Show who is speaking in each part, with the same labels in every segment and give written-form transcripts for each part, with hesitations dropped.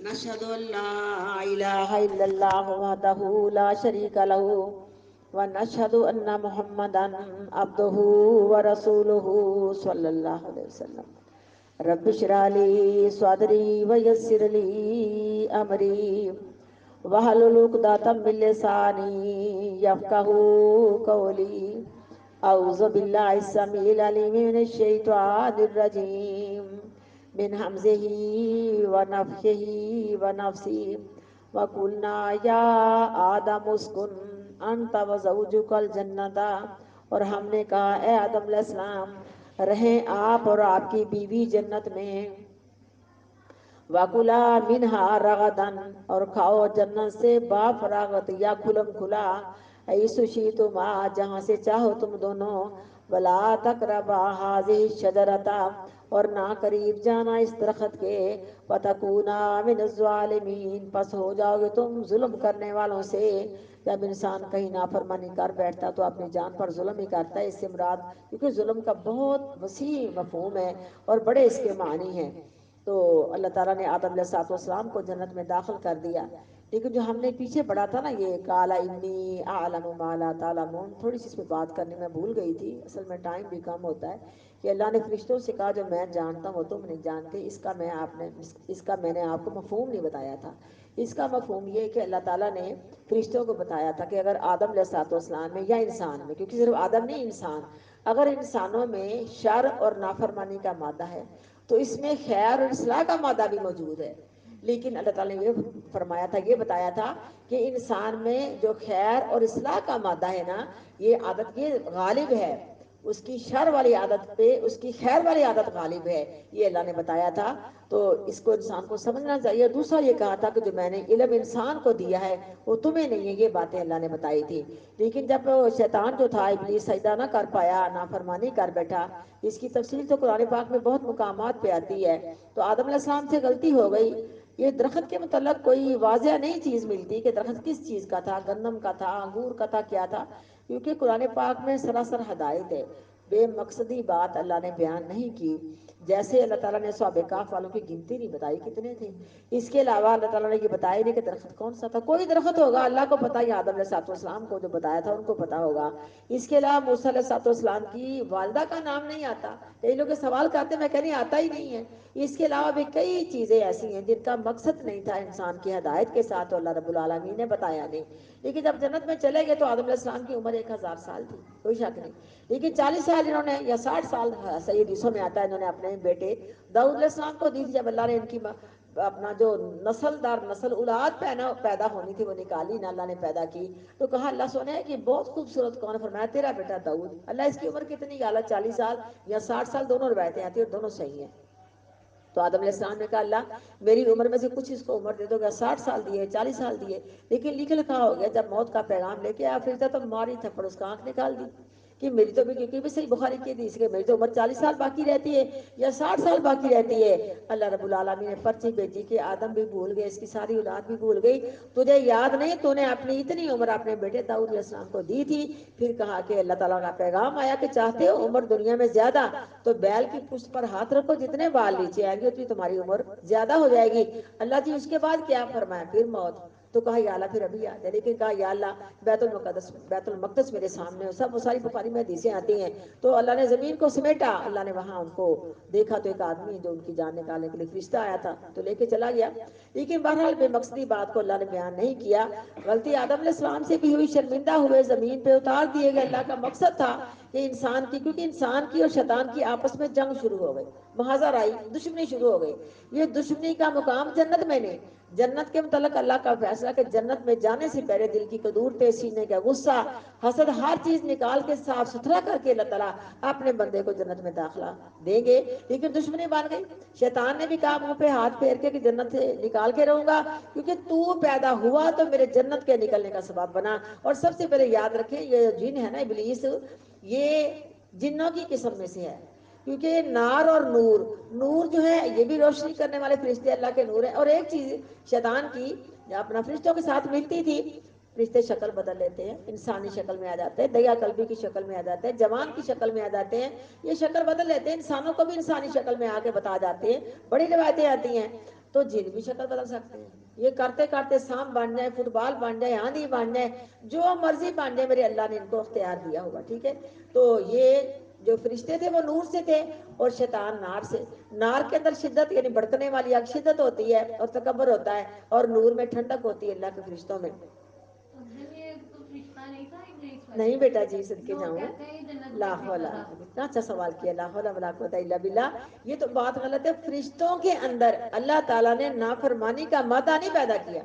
Speaker 1: نشهد أن لا إله إلا الله وحده لا شريك له ونشهد أن محمدا عبده ورسوله صلى الله عليه وسلم رب اشرح لي صدري ويسر لي أمري واحلل عقدة من لساني يفقهوا قولي أعوذ بالله السميع العليم من الشيطان الرجيم من همزه ونفخه ونفسه وقلنا یا آدم اسکن انت وزوجک الجنت اور ہم نے کہا اے آدم علیہ السلام رہیں آپ اور آپ کی بیوی جنت میں وَكُلَا مِنْهَا رَغَدًا اور کھاؤ جنت سے با فراغت یا کھلم کھلا حیث شئتما جہاں سے چاہو تم دونوں وَلَا تَقْرَبَا هَٰذِهِ الشَّجَرَةَ اور نہ قریب جانا اس درخت کے وَتَكُونَا مِنَ الظَّالِمِينَ پس ہو جاؤ گے تم ظلم کرنے والوں سے۔ جب انسان کہیں نافرمانی کر بیٹھتا تو اپنی جان پر ظلم ہی کرتا ہے، اس سے مراد کیونکہ ظلم کا بہت وسیع مفہوم ہے اور بڑے اس کے معنی ہیں۔ تو اللہ تعالیٰ نے آدم علیہ السلام کو جنت میں داخل کر دیا، لیکن جو ہم نے پیچھے پڑھا تھا نا یہ قال انی اعلم ما لا تعلمون، تھوڑی سی اس پہ بات کرنے میں بھول گئی تھی، اصل میں ٹائم بھی کم ہوتا ہے کہ اللہ نے فرشتوں سے کہا جو میں جانتا ہوں وہ تم نہیں جانتے، اس کا میں نے آپ کو مفہوم نہیں بتایا تھا۔ اس کا مفہوم یہ ہے کہ اللہ تعالیٰ نے فرشتوں کو بتایا تھا کہ اگر آدم علیہ السلام میں یا انسان میں، کیونکہ صرف آدم نہیں انسان، اگر انسانوں میں شر اور نافرمانی کا مادہ ہے تو اس میں خیر اور اصلاح کا مادہ بھی موجود ہے، لیکن اللہ تعالیٰ نے یہ فرمایا تھا، یہ بتایا تھا کہ انسان میں جو خیر اور اصلاح کا مادہ ہے نا، یہ عادت یہ غالب ہے، اس کی شر والی عادت پہ اس کی خیر والی عادت غالب ہے، یہ اللہ نے بتایا تھا۔ تو اس کو انسان کو سمجھنا چاہیے۔ دوسرا یہ کہا تھا کہ جو میں نے علم انسان کو دیا ہے وہ تمہیں نہیں ہے، یہ باتیں اللہ نے بتائی تھی، لیکن جب شیطان جو تھا ابلیس سجدہ نہ کر پایا، نافرمانی کر بیٹھا، اس کی تفصیل تو قرآن پاک میں بہت مقامات پہ آتی ہے۔ تو آدم علیہ السلام سے غلطی ہو گئی، یہ درخت کے متعلق کوئی واضح نہیں چیز ملتی کہ درخت کس چیز کا تھا، گندم کا تھا، انگور کا تھا، کیا تھا، کیونکہ قرآن پاک میں سراسر ہدایت ہے، بے مقصدی بات اللہ نے بیان نہیں کی۔ جیسے اللہ تعالیٰ نے اصحاب کہف والوں کی گنتی نہیں بتائی کتنے تھے، اس کے علاوہ اللہ تعالیٰ نے یہ بتایا نہیں کہ درخت کون سا تھا، کوئی درخت ہوگا اللہ کو پتا، یا آدم علیہ السلام کو جو بتایا تھا ان کو پتا ہوگا۔ اس کے علاوہ موسیٰ علیہ السلام کی والدہ کا نام نہیں آتا، کئی لوگ سوال کرتے ہیں، میں کہنی آتا ہی نہیں ہے۔ اس کے علاوہ بھی کئی چیزیں ایسی ہیں جن کا مقصد نہیں تھا انسان کی ہدایت کے ساتھ، اللہ رب العالمین نے بتایا نہیں، لیکن جب جنت میں چلے گئے تو آدم علیہ السلام کی عمر 1000 سال تھی، کوئی شک نہیں، لیکن 40 سال انہوں نے یا 60 سال صحیح حدیثوں میں آتا ہے انہوں نے اپنے بیٹے داؤد علیہ السلام کو دی تھی، جب اللہ نے ان کی اپنا جو نسل در نسل اولاد پیدا ہونی تھی وہ نکالی نہ، اللہ نے پیدا کی تو کہا اللہ سونے کہ بہت خوبصورت کون، فرمایا تیرا بیٹا داؤد۔ اللہ اس کی عمر کتنی، یا اللہ 40 سال یا 60 سال، دونوں روایتیں آتی ہیں اور دونوں صحیح ہیں۔ تو آدم علیہ السلام نے کہا اللہ میری عمر میں سے کچھ اس کو عمر دے دو گا، 60 سال دیے، 40 سال دیے، لیکن لکھ لکھا ہو گیا جب موت کا پیغام لے کے آیا فرشتہ تو ماری تھپڑ اس کا آنکھ نکال دی کہ میری تو بھی، کیونکہ بھی صحیح بخاری کی حدیث کہ میری تو عمر 40 سال باقی رہتی ہے یا 60 سال باقی رہتی ہے۔ اللہ رب العالمین نے پرچی بھیجی کہ آدم بھی بھول گئے، اس کی ساری اولاد بھی بھول گئی، تجھے یاد نہیں تو نے اپنی اتنی عمر اپنے بیٹے داؤد علیہ السلام کو دی تھی۔ پھر کہا کہ اللہ تعالیٰ کا پیغام آیا کہ چاہتے ہو عمر دنیا میں زیادہ تو بیل کی پشت پر ہاتھ رکھو، جتنے بال نیچے آئیں گے اتنی تمہاری عمر زیادہ ہو جائے گی۔ اللہ جی اس کے بعد کیا فرمایا، پھر موت، تو کہا یا اللہ پھر ابھی آ جائے، لیکن کہا یا اللہ بیت المقدس میرے سامنے ہو، سب وہ ساری بخاری میں حدیثیں آتی ہیں، تو اللہ نے زمین کو سمیٹا، اللہ نے وہاں ان کو دیکھا تو ایک آدمی جو ان کی جان نکالنے کے لیے فرشتہ آیا تھا تو لے کے چلا گیا، لیکن بہرحال بے مقصدی بات کو اللہ نے بیان نہیں کیا۔ غلطی آدم علیہ السلام سے بھی ہوئی، شرمندہ ہوئے، زمین پہ اتار دیے گئے، اللہ کا مقصد تھا کہ انسان کی، کیونکہ انسان کی اور شیطان کی آپس میں جنگ شروع ہو گئی، محاذر آئی، دشمنی شروع ہو گئی، یہ دشمنی کا مقام جنت میں نہیں، جنت کے متعلق اللہ کا فیصلہ کہ جنت میں جانے سے پہلے دل کی قدورتیں، سینے کا غصہ، حسد، ہر چیز نکال کے صاف ستھرا کر کے اللہ تعالیٰ اپنے بندے کو جنت میں داخلہ دیں گے، لیکن دشمنی بن گئی۔ شیطان نے بھی کہا منہ پہ ہاتھ پھیر کے کہ جنت سے نکال کے رہوں گا، کیونکہ تو پیدا ہوا تو میرے جنت کے نکلنے کا سبب بنا۔ اور سب سے پہلے یاد رکھیں یہ جن ہے نا ابلیس، یہ جنوں کی قسم میں سے ہے، کیونکہ نار اور نور، نور جو ہے یہ بھی روشنی کرنے والے فرشتے اللہ کے نور ہیں، اور ایک چیز شیطان کی اپنا فرشتوں کے ساتھ ملتی تھی، فرشتے شکل بدل لیتے ہیں، انسانی شکل میں آ جاتے ہیں، دیا قلبی کی شکل میں آ جاتے ہیں، جوان کی شکل میں آ جاتے ہیں، یہ شکل بدل لیتے ہیں، انسانوں کو بھی انسانی شکل میں آ کے بتا جاتے ہیں، بڑی روایتیں آتی ہیں۔ تو جن بھی شکل بدل سکتے ہیں. یہ کرتے کرتے سانپ بن جائے, فٹ بال بن جائے, آندھی بن جائے, جو مرضی بن جائے, میرے اللہ نے ان کو اختیار دیا ہوا. ٹھیک ہے, تو یہ جو فرشتے تھے وہ نور سے تھے اور شیطان نار سے. نار کے اندر شدت یعنی بھڑکنے والی آگ شدت ہوتی ہے اور تکبر ہوتا ہے, اور نور میں ٹھنڈک ہوتی ہے اللہ کے فرشتوں میں. نہیں بیٹا جی, صدقے جاؤں, لا حول, اتنا اچھا سوال کیا, لا حول ولا قوت الا باللہ. یہ تو بات غلط ہے. فرشتوں کے اندر اللہ تعالیٰ نے نافرمانی کا مادہ نہیں پیدا کیا.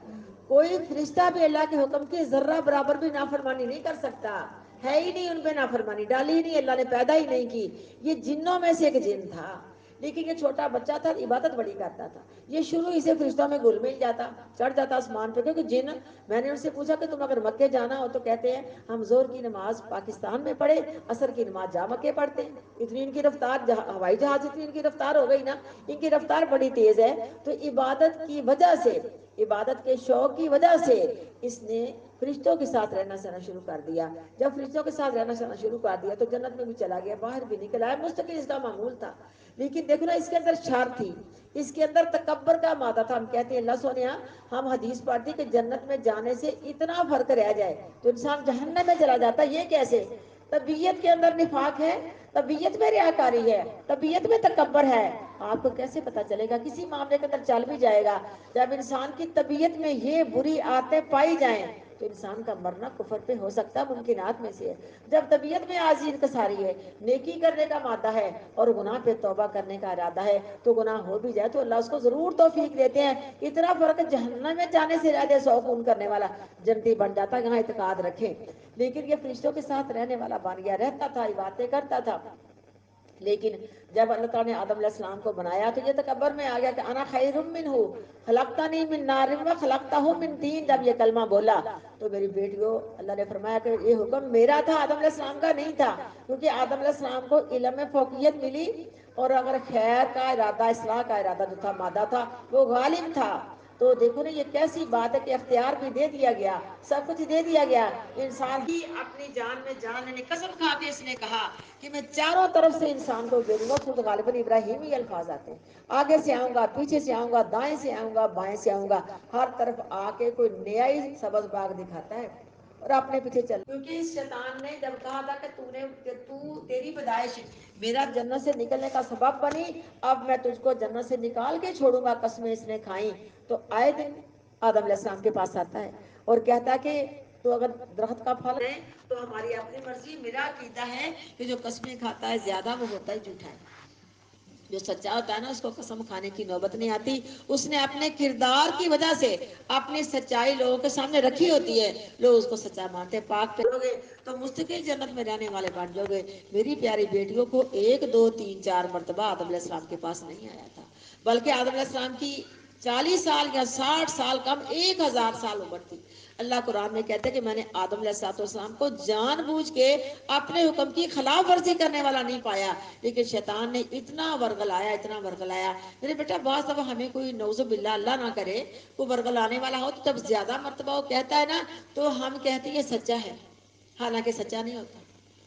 Speaker 1: کوئی فرشتہ بھی اللہ کے حکم کی ذرہ برابر بھی نافرمانی نہیں کر سکتا. ہے ہی نہیں ان پہ نافرمانی, ڈالی ہی نہیں, اللہ نے پیدا ہی نہیں کی. یہ جنوں میں سے ایک جن تھا, لیکن یہ چھوٹا بچہ تھا, عبادت بڑی کرتا تھا. یہ شروع ہی سے فرشتوں میں گھل مل جاتا, چڑھ جاتا آسمان پہ. کیونکہ جن, میں نے ان سے پوچھا کہ تم اگر مکے جانا ہو تو کہتے ہیں ہم زور کی نماز پاکستان میں پڑھے, عصر کی نماز جا مکے پڑھتے ہیں. اتنی ان کی رفتار, ہوائی جہاز اتنی ان کی رفتار ہو گئی نا, ان کی رفتار بڑی تیز ہے. تو عبادت کی وجہ سے, عبادت کے شوق کی وجہ سے اس نے فرشتوں کے ساتھ رہنا سہنا شروع کر دیا. جب فرشتوں کے ساتھ رہنا سہنا شروع کر دیا تو جنت میں بھی چلا گیا, باہر بھی نکل آیا, مستقل اس کا معمول تھا. لیکن دیکھو نا, اس کے اندر شر تھی, اس کے اندر تکبر کا مادہ تھا. ہم کہتے ہیں اللہ سونیا, ہم حدیث پڑھتے کہ جنت میں جانے سے اتنا فرق رہ جائے تو انسان جہنم میں چلا جاتا. یہ کیسے؟ طبیعت کے اندر نفاق ہے, طبیعت میں ریاکاری ہے, طبیعت میں تکبر ہے. آپ کو کیسے پتا چلے گا؟ کسی معاملے کے اندر چل بھی جائے گا. جب انسان کی طبیعت میں یہ بری عادتیں پائی جائیں تو انسان کا مرنا کفر پہ ہو سکتا ہے, ممکنات میں سے ہے. جب طبیعت میں عاجزی انکساری ہے, نیکی کرنے کا مادہ ہے اور گناہ پہ توبہ کرنے کا ارادہ ہے, تو گناہ ہو بھی جائے تو اللہ اس کو ضرور توفیق دیتے ہیں. اتنا فرق جہنم میں جانے سے رہ جائے, سو خون کرنے والا جنتی بن جاتا, یہاں اعتقاد رکھیں. لیکن یہ فرشتوں کے ساتھ رہنے والا بن گیا, رہتا تھا, باتیں کرتا تھا. لیکن جب اللہ تعالیٰ نے آدم علیہ السلام کو بنایا تو یہ تکبر میں آ گیا کہ انا خیر منہ خلقتنی من نار و خلقتہ من طین. جب یہ کلمہ بولا تو میری بیٹیوں, اللہ نے فرمایا کہ یہ حکم میرا تھا, آدم علیہ السلام کا نہیں تھا. کیونکہ آدم علیہ السلام کو علم میں فوقیت ملی, اور اگر خیر کا ارادہ, اصلاح کا ارادہ جو تھا, مادہ تھا, وہ غالب تھا. تو دیکھو نا, یہ کیسی بات ہے کہ اختیار بھی دے دیا گیا, سب کچھ دے دیا گیا. انسان کی اپنی جان میں جان لینے, قسم کھا کے اس نے کہا کہ میں چاروں طرف سے انسان کو دے دوں گا. خود غالباً ابراہیمی الفاظ آتے ہیں, آگے سے آؤں گا, پیچھے سے آؤں گا, دائیں سے آؤں گا, بائیں سے آؤں گا, ہر طرف آ کے کوئی نیا ہی سبز باغ دکھاتا ہے اور اپنے پیچھے چل. کیونکہ اس شیطان نے جب کہا تھا کہ تیری پیدائش میرا جنت سے نکلنے کا سبب بنی, اب میں تجھ کو جنت سے نکال کے چھوڑوں گا, قسمیں اس نے کھائیں. تو آئے دن آدم علیہ السلام کے پاس آتا ہے اور کہتا ہے کہ تو اگر درخت کا پھل ہے تو ہماری اپنی مرضی. میرا عقیدہ ہے کہ جو قسمیں کھاتا ہے زیادہ وہ ہوتا ہی جھوٹا ہے. جو سچا ہوتا ہے نا, اس کو قسم کھانے کی نوبت نہیں آتی. اس نے اپنے کردار کی وجہ سے اپنی سچائی لوگوں کے سامنے رکھی ہوتی ہے, لوگ اس کو سچا مانتے ہیں. پاک پہ لوگے تو مستقل جنت میں رہنے والے بن جاؤ گے. میری پیاری بیٹیوں کو 1 2 3 4 مرتبہ آدم علیہ السلام کے پاس نہیں آیا تھا, بلکہ آدم علیہ السلام کی 40 سال یا 60 سال کم 1000 سال عمر تھی. اللہ قرآن میں کہتے ہیں کہ میں نے آدم علیہ السلام کو جان بوجھ کے اپنے حکم کی خلاف ورزی کرنے والا نہیں پایا, لیکن شیطان نے اتنا ورگلایا, اتنا ورگلایا. میرے بیٹا, بعض دفعہ ہمیں کوئی نعوذ باللہ, اللہ نہ کرے, وہ ورگلانے والا ہو تو جب زیادہ مرتبہ وہ کہتا ہے نا تو ہم کہتے ہیں یہ سچا ہے, حالانکہ سچا نہیں ہوتا,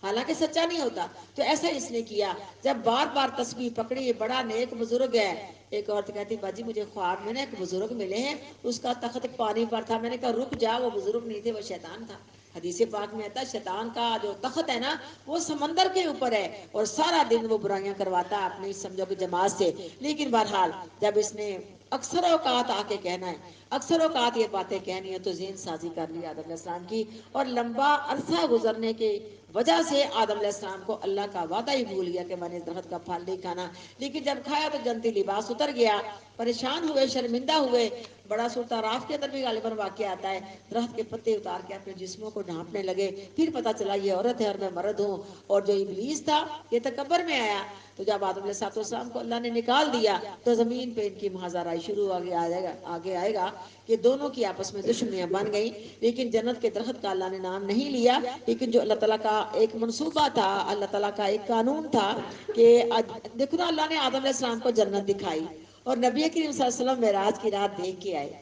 Speaker 1: حالانکہ سچا نہیں ہوتا. تو ایسا اس نے کیا. جب بار بار تسبیح پکڑی, بڑا نیک بزرگ ہے. ایک عورت کہتی, باجی مجھے خواب میں نے ایک بزرگ ملے ہیں, اس کا تخت پانی پر تھا. میں نے کہا رک جا, وہ بزرگ نہیں تھے, وہ شیطان تھا. حدیث پاک میں آتا ہے شیطان کا جو تخت ہے نا وہ سمندر کے اوپر ہے, اور سارا دن وہ برائیاں کرواتا ہے اپنی سمجھو کہ جماعت سے. لیکن بہرحال جب اس نے اکثر اوقات آ کے کہنا ہے, اکثر اوقات یہ باتیں کہنی ہے, تو ذہن سازی کر لی آدم علیہ السلام کی, اور لمبا عرصہ گزرنے کی وجہ سے آدم علیہ السلام کو اللہ کا وعدہ ہی بھول گیا کہ میں نے درخت کا پھل نہیں کھانا. لیکن جب کھایا تو جنتی لباس اتر گیا, پریشان ہوئے, شرمندہ ہوئے. بڑا سورۃ اعراف کے اندر بھی غالباً واقعہ آتا ہے, درخت کے پتے اتار کے اپنے جسموں کو ڈھانپنے لگے. پھر پتا چلا یہ عورت ہے اور میں مرد ہوں. اور جو ابلیس تھا یہ تکبر میں آیا. تو جب آدم علیہ السلام کو اللہ نے نکال دیا تو زمین پہ ان کی محاذرائی شروع آگے آئے گا کہ دونوں کی آپس میں دشمنیاں بن گئیں. لیکن جنت کے درخت کا اللہ نے نام نہیں لیا, لیکن جو اللہ تعالیٰ کا ایک منصوبہ تھا, اللہ تعالیٰ کا ایک قانون تھا کہ دیکھو نا, اللہ نے آدم علیہ السلام کو جنت دکھائی اور نبی کریم صلی اللہ علیہ وسلم معراج کی رات دیکھ کے آئے.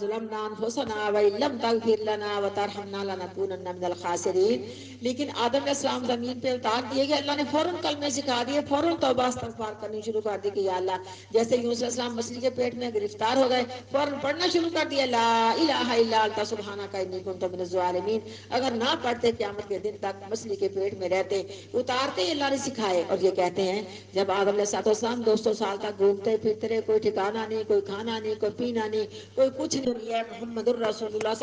Speaker 1: ظلمنا انفسنا وان لم تغفر لنا وترحمنا لنكونن من الخاسرین. لیکن آدم علیہ السلام زمین پہ اتار دیے گئے, اللہ نے فوراً کلمے سکھا دیے, فوراً توبہ استغفار کرنی شروع کر دی کہ یا اللہ, جیسے یونس علیہ السلام مچھلی کے پیٹ میں گرفتار ہو گئے, فوراً پڑھنا شروع کر دیا لا الہ الا انت سبحانک انی کنت من الظالمین. اگر نہ پڑھتے قیامت کے دن تک مچھلی کے پیٹ میں رہتے. اتارتے ہی اللہ نے سکھائے. اور یہ کہتے ہیں جب آدم علیہ السلام 200 سال تک گھومتے پھرتے رہے, کوئی ٹھکانا نہیں, کوئی کھانا نہیں, کوئی پینا نہیں, کوئی کچھ نہیں ہے, محمد الرسول اللہ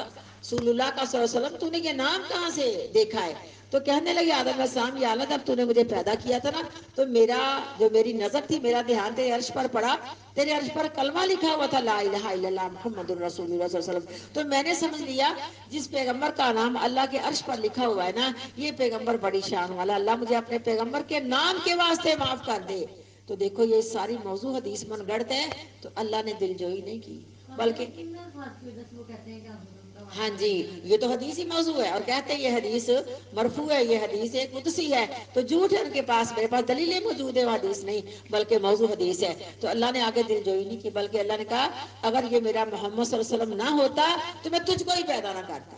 Speaker 1: صلی اللہ کا صلی اللہ علیہ وسلم, تو نے یہ نام کہاں سے دیکھا ہے؟ تو کہنے لگے آدم علیہ السلام یا اللہ, جب تو نے مجھے پیدا کیا تھا نا, تو میری نظر تھی, میرا دھیان تیرے عرش پر پڑا, تیرے عرش پر کلمہ لکھا ہوا تھا لا الہ الا اللہ محمد الرسول اللہ صلی اللہ علیہ وسلم. تو میں نے سمجھ لیا جس پیغمبر کا نام اللہ کے عرش پر لکھا ہوا ہے نا, یہ پیغمبر بڑی شان والا, اللہ مجھے اپنے پیغمبر کے نام کے واسطے معاف کر دے. تو دیکھو یہ ساری موضوع حدیث من گڑت ہے, تو اللہ نے دل جوئی نہیں کی, بلکہ ہاں جی یہ تو حدیث ہی موضوع ہے, اور کہتے ہیں یہ حدیث مرفوع ہے, یہ حدیث قدسی ہے, تو جھوٹ ہے ان کے پاس, میرے پاس دلیلیں موجود ہیں, وہ حدیث نہیں بلکہ موضوع حدیث ہے. تو اللہ نے آگے دل جوئی نہیں کی, بلکہ اللہ نے کہا اگر یہ میرا محمد صلی اللہ علیہ وسلم نہ ہوتا تو میں تجھ کو ہی پیدا نہ کرتا.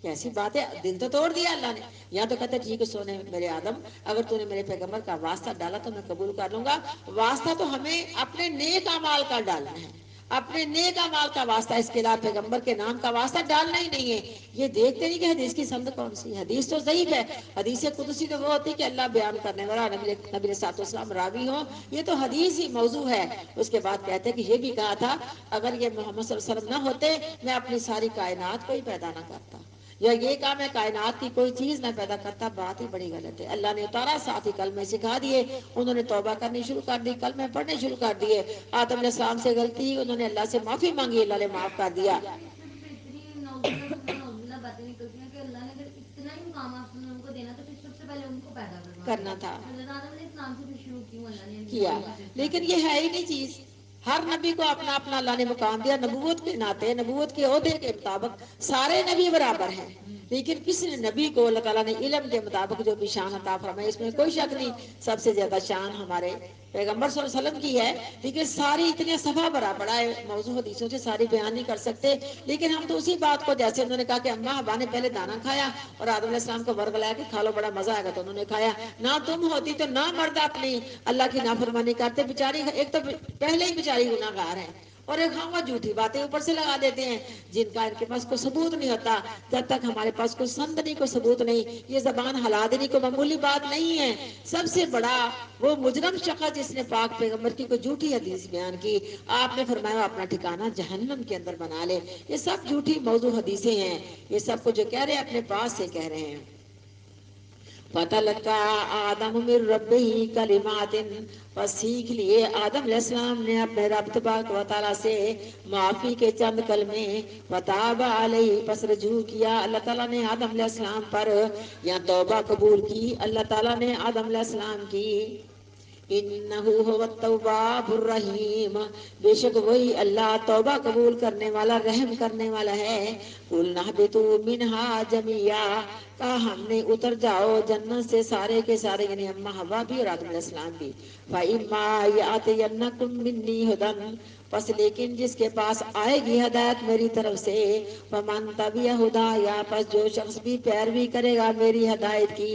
Speaker 1: کیسی بات ہے, دل تو توڑ دیا اللہ نے. یا تو کہتے ٹھیک ہے سونے میرے آدم, اگر تو نے میرے پیغمبر کا واسطہ ڈالا تو میں قبول کر لوں گا. واسطہ تو ہمیں اپنے نیک اعمال کا ڈالنا ہے, اپنے نیک اعمال کا واسطہ, اس کے علاوہ پیغمبر کے نام کا واسطہ ڈالنا ہی نہیں ہے. یہ دیکھتے نہیں کہ حدیث کی سند کون سی ہے, حدیث تو ضعیف ہے. حدیث قدسی تو وہ ہوتی کہ اللہ بیان کرنے والا نبی علیہ السلام راوی ہو, یہ تو حدیث ہی موضوع ہے. اس کے بعد کہتے ہیں کہ یہ بھی کہا تھا اگر یہ محمد صلی اللہ علیہ وسلم نہ ہوتے میں اپنی ساری کائنات کو ہی پیدا نہ کرتا, یا یہ کہا میں کائنات کی کوئی چیز نہ پیدا کرتا, بات ہی بڑی غلط ہے. اللہ نے اتارا, ساتھ ہی کلمے سکھا دیے, انہوں نے توبہ کرنی شروع کر دی, کلمے پڑھنے شروع کر دیے. آدم علیہ السلام سے غلطی, انہوں نے اللہ سے معافی مانگی, اللہ نے معاف کر دیا. کرنا تھا کیا, لیکن یہ ہے ہی نہیں چیز. ہر نبی کو اپنا اپنا اللہ نے مقام دیا, نبوت کے ناطے, نبوت کے عہدے کے مطابق سارے نبی برابر ہیں. لیکن کسی نبی کو اللہ تعالیٰ نے علم کے مطابق جو بھی شان عطا فرمائی, اس میں کوئی شک نہیں سب سے زیادہ شان ہمارے پیغمبر صلی اللہ علیہ وسلم کی ہے. لیکن ساری اتنے صفحہ بھرا پڑا ہے موضوع حدیثوں سے, ساری بیان نہیں کر سکتے. لیکن ہم تو اسی بات کو, جیسے انہوں نے کہا کہ اماں ابا نے پہلے دانا کھایا اور آدم علیہ السلام کو ورگ لایا کہ کھا لو بڑا مزہ آئے گا, تو انہوں نے کھایا. نہ تم ہوتی تو نہ مرد اپنی اللہ کی نافرمانی کرتے. بیچاری, ایک تو پہلے ہی بیچاری گناہ گار ہے, اور ایک ہم وہ جھوٹی باتیں اوپر سے لگا دیتے ہیں جن کا ان کے پاس کوئی ثبوت نہیں ہوتا. جب تک ہمارے پاس کوئی سند نہیں, کوئی ثبوت نہیں, یہ زبان ہلا دینی کوئی معمولی بات نہیں ہے. سب سے بڑا وہ مجرم شخص جس نے پاک پیغمبر کی کوئی جھوٹی حدیث بیان کی, آپ نے فرمایا اپنا ٹھکانہ جہنم کے اندر بنا لے. یہ سب جھوٹی موضوع حدیثیں ہیں, یہ سب کو جو کہہ رہے ہیں اپنے پاس سے کہہ رہے ہیں. فَتَلَقَّىٰ آدَمُ مِن رَّبِّهِ كَلِمَاتٍ, بس سیکھ لیے آدم علیہ السلام نے اپنے رب تبارک و تعالیٰ سے معافی کے چند کلمے. وَتَابَ عَلَيْهِ, پس رجوع کیا اللہ تعالیٰ نے آدم علیہ السلام پر, یا توبہ قبول کی اللہ تعالیٰ نے آدم علیہ السلام کی. اِنَّهُ هُوَ التَّوَّابُ الرَّحِيمُ, بے شک وہی اللہ توبہ قبول کرنے والا, رحم کرنے والا ہے. قُلْنَا اهْبِطُوا مِنْهَا جَمِيعًا, کہا ہم نے اتر جاؤ جنت سے سارے کے سارے, یعنی اماں حوا بھی اور آدم علیہ السلام بھی. فَإِمَّا يَأْتِيَنَّكُم مِّنِّي هُدًى, پس لیکن جس کے پاس آئے گی ہدایت میری طرف سے, فَمَن تَبِعَ هُدَايَ, پس جو شخص بھی پیروی کرے گا میری ہدایت کی,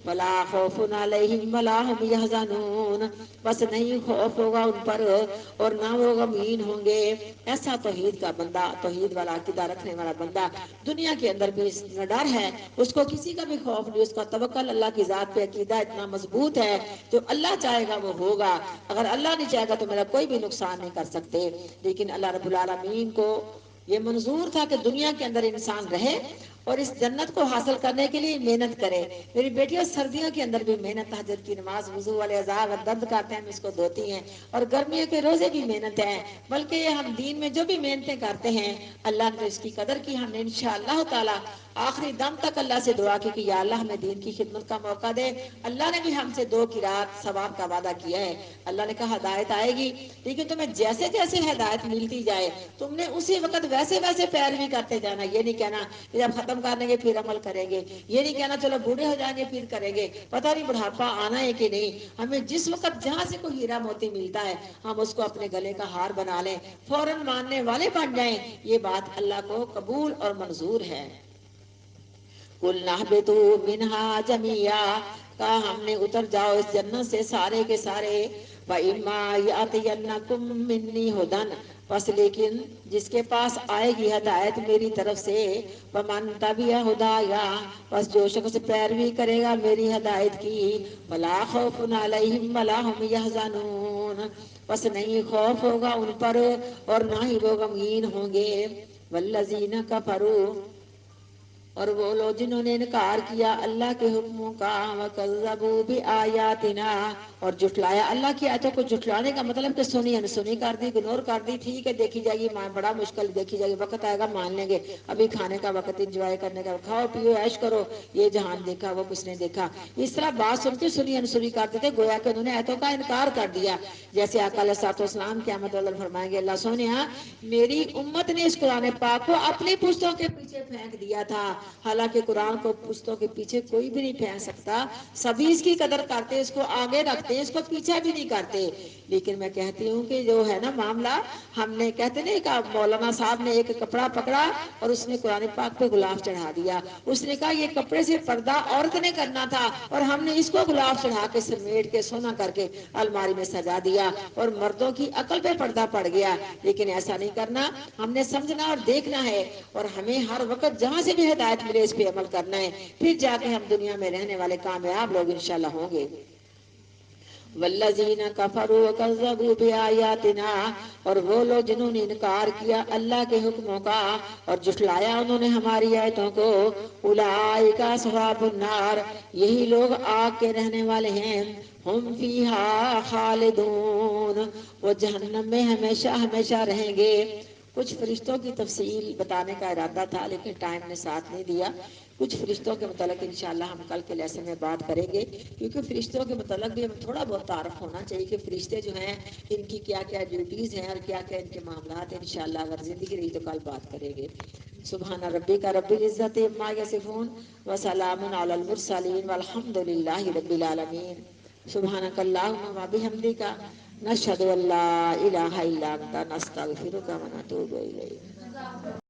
Speaker 1: فَلَا خَوْفٌ عَلَيْهِمْ وَلَا هُمْ يَحْزَنُونَ, بس نہیں خوف ہوگا ان پر اور نہ وہ غمگین ہوں گے. ایسا توحید کا بندہ, توحید والا عقیدہ رکھنے والا بندہ, دنیا کے اندر بھی اتنا ڈر ہے, اس کو کسی کا بھی خوف نہیں, اس کا توکل اللہ کی ذات پہ عقیدہ اتنا مضبوط ہے, جو اللہ چاہے گا وہ ہوگا, اگر اللہ نہیں چاہے گا تو میرا کوئی بھی نقصان نہیں کر سکتے. لیکن اللہ رب العالمین کو یہ منظور تھا کہ دنیا کے اندر انسان رہے اور اس جنت کو حاصل کرنے کے لیے محنت کرے. میری بیٹیاں سردیوں کے اندر بھی محنت, تہجد کی نماز, وضو والے اعضاء درد کرتے ہیں ہم اس کو دھوتی ہیں, اور گرمیوں کے روزے بھی محنت ہے. بلکہ ہم دین میں جو بھی محنتیں کرتے ہیں اللہ نے تو اس کی قدر کی, ہم نے انشاءاللہ تعالی آخری دم تک اللہ سے دعا کی کہ یا اللہ ہمیں دین کی خدمت کا موقع دے. اللہ نے بھی ہم سے 2 کی رات ثواب کا وعدہ کیا ہے. اللہ نے کہا ہدایت آئے گی لیکن تمہیں جیسے جیسے ہدایت ملتی جائے تم نے اسی وقت ویسے ویسے پیروی کرتے جانا. یہ نہیں کہنا کہ جب ختم کر لیں گے پھر عمل کریں گے. یہ نہیں کہنا چلو بوڑھے ہو جائیں گے پھر کریں گے. پتہ نہیں بڑھاپا آنا ہے کہ نہیں. ہمیں جس وقت جہاں سے کوئی ہیرا موتی ملتا ہے ہم اس کو اپنے گلے کا ہار بنا لیں, فوراً ماننے والے بن جائیں. یہ بات اللہ کو قبول اور منظور ہے. قُلْ نَهْبِطُوا مِنْهَا جَمِيعًا, کہا ہم نے اتر جاؤ اس جنت سے سارے کے سارے. وَإِمَّا يَأْتِيَنَّكُم مِّنِّي هُدًى, بس لیکن جس کے پاس آئے گی ہدایت میری طرف سے. وَمَن تَبِعَ هُدَايَا, بس جو شخص پیروی کرے گا میری ہدایت کی. فَلَا خَوْفٌ عَلَيْهِمْ وَلَا هُمْ يَحْزَنُونَ, بس نہیں خوف ہوگا ان پر اور نہ ہی وہ غمگین ہوں گے. وَالَّذِينَ كَفَرُوا, اور وہ لوگ جنہوں نے انکار کیا اللہ کے حکموں کا. وَكَذَّبُوا بِآيَاتِنَا, اور جھٹلایا اللہ کی آیتوں کو. جھٹلانے کا مطلب کہ سنی انسنی کر دی, اگنور کر دی. ٹھیک ہے دیکھی جائے گی, بڑا مشکل دیکھی جائے گی, وقت آئے گا مان لیں گے. ابھی کھانے کا وقت, انجوائے کرنے کا, کھاؤ پیو عیش کرو, یہ جہان دیکھا وہ کس نے دیکھا. اس طرح بات سن کے سنی انسنی کر دیتے, گویا کہ انہوں نے آیتوں کا انکار کر دیا. جیسے آقا علیہ الصلوۃ والسلام قیامت والے فرمائیں گے اللہ سونیا میری امت نے اس قرآن پاک کو اپنی پشتوں کے پیچھے پھینک دیا تھا. حالانکہ قرآن کو پشتوں کے پیچھے کوئی بھی نہیں پھینک سکتا. سبھی اس کی قدر کرتے, اس کو آگے رکھتے, اس کو پیچھے بھی نہیں کرتے. لیکن میں کہتی ہوں کہ جو ہے نا معاملہ, ہم نے کہتے نہیں کہ مولانا صاحب نے ایک کپڑا پکڑا اور اس نے قرآن پاک پہ غلاف چڑھا دیا. اس نے کہا یہ کپڑے سے پردہ عورت نے کرنا تھا اور ہم نے اس کو غلاف چڑھا کے سمیٹ کے سونا کر کے الماری میں سجا دیا اور مردوں کی عقل پہ پردہ پڑ گیا. لیکن ایسا نہیں کرنا, ہم نے سمجھنا اور دیکھنا ہے اور ہمیں ہر وقت جہاں سے بھی ہدایت ملے اس پہ عمل کرنا ہے. پھر جا کے ہم دنیا میں رہنے والے کامیاب لوگ انشاءاللہ ہوں گے. وَالَّذِينَ كَفَرُوا وَكَذَّبُوا بِآيَاتِنَا, اور وہ لوگ جنہوں نے انکار کیا اللہ کے حکموں کا اور جھٹلایا انہوں نے ہماری آیتوں کو. أُولَٰئِكَ أَصْحَابُ النَّارِ, یہی لوگ آگ کے رہنے والے ہیں. ہم فیہا خالدون, وہ جہنم میں ہمیشہ ہمیشہ رہیں گے. کچھ فرشتوں کی تفصیل بتانے کا ارادہ تھا لیکن ٹائم نے ساتھ نہیں دیا. کچھ فرشتوں کے متعلق انشاءاللہ ہم کل کے لیسن میں بات کریں گے, کیونکہ فرشتوں کے متعلق بھی ہمیں تھوڑا بہت تعارف ہونا چاہیے کہ فرشتے جو ہیں ان کی کیا کیا ڈیوٹیز ہیں اور کیا کیا ان کے معاملات ہیں. انشاءاللہ اگر زندگی رہی تو کل بات کریں گے. سبحان ربک رب العزت عما یصفون وسلام علی المرسلین والحمد للہ رب العالمین. سبحانک اللہم وبحمدک نشہد ان لا الہ الا انت نستغفرک ونتوب الیک.